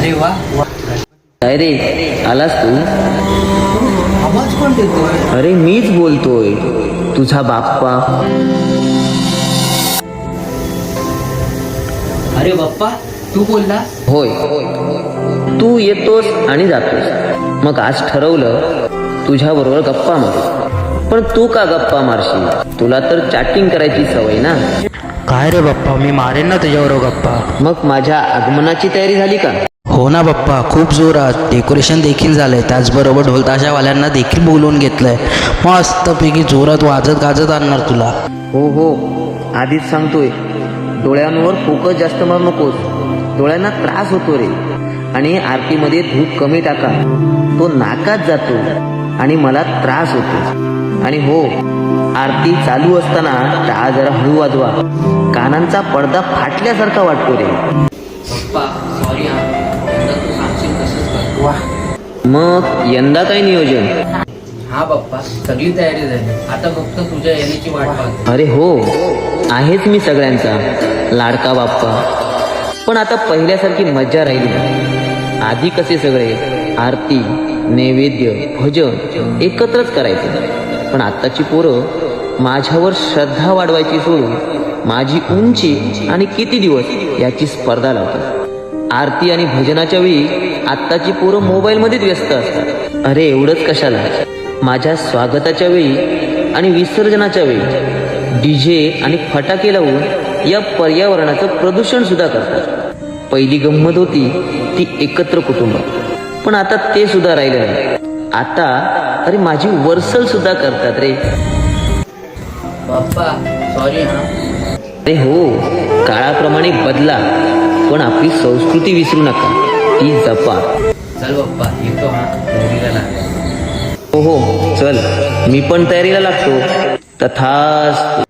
अरे वा. काय रे, आलास तू? आवाज कोण देतोय? अरे मीच बोलतोय, तुझा बाप्पा. अरे बाप्पा, तू बोलला? होय, तू येतोस आणि जातोस. मग आज ठरवलं तुझ्या बरोबर गप्पा मारू. पण तू का गप्पा मारशील? तुला तर चॅटिंग करायची सवय ना. काय रे बाप्पा, मी मारेन ना तुझ्याबरोबर गप्पा. मग माझ्या आगमनाची तयारी झाली का? हो ना बाप्पा, खूप जोरात. डेकोरेशन देखील झालंय, त्याचबरोबर ढोलताशावाल्यांना देखील बोलवून घेतलंय. मस्तपैकी जोरात वाजत गाजत आणणार तुला. हो हो, आधीच सांगतोय, डोळ्यांवर फोकस जास्त मारू नकोस. डोळ्यांना त्रास होतो रे. आणि आरतीमध्ये धूप कमी टाका, तो नाकात जातो आणि मला त्रास होतो. आणि हो, आरती चालू असताना टाळा जरा हळू वाजवा. कानांचा पडदा फाटल्यासारखा वाटतो रे. पप्पा सॉरी हा, यंदा तू सांगशील तसंच कर. वा. मग यंदा काय नियोजन? हा बाप्पा, सगळी तयारी झाली. आता फक्त तुझ्या येण्याची वाट पाहतो. अरे हो, आहेच मी सगळ्यांचा लाडका बाप्पा. पण आता पहिल्यासारखी मज्जा राहिली नाही. आधी कसे सगळे आरती, नैवेद्य, भजन एकत्रच करायचे. पण आत्ताची पोरं माझ्यावर श्रद्धा वाढवायची सोडून माझी उंची आणि किती दिवस याची स्पर्धा लावतात. आरती आणि भजनाच्या वेळी आत्ताची पोरं मोबाईलमध्येच व्यस्त असतात. अरे एवढंच कशाला, माझ्या स्वागताच्या वेळी आणि विसर्जनाच्या वेळी डीजे आणि फटाके लावून या पर्यावरणाचं प्रदूषण सुद्धा करतात. पहिली गंमत होती ती एकत्र कुटुंब, पण आता ते सुद्धा राहिलं नाही. आता अरे माझी वर्सल सुद्धा करतात रे. बाप्पा सॉरी हा. अरे हो, काळाप्रमाणे बदला, पण आपली संस्कृती विसरू नका, ती जपा. चल बाप्पा, येतो हा. तयारीला लाग. हो हो, चल, मी पण तयारीला लागतो. तथास्तु.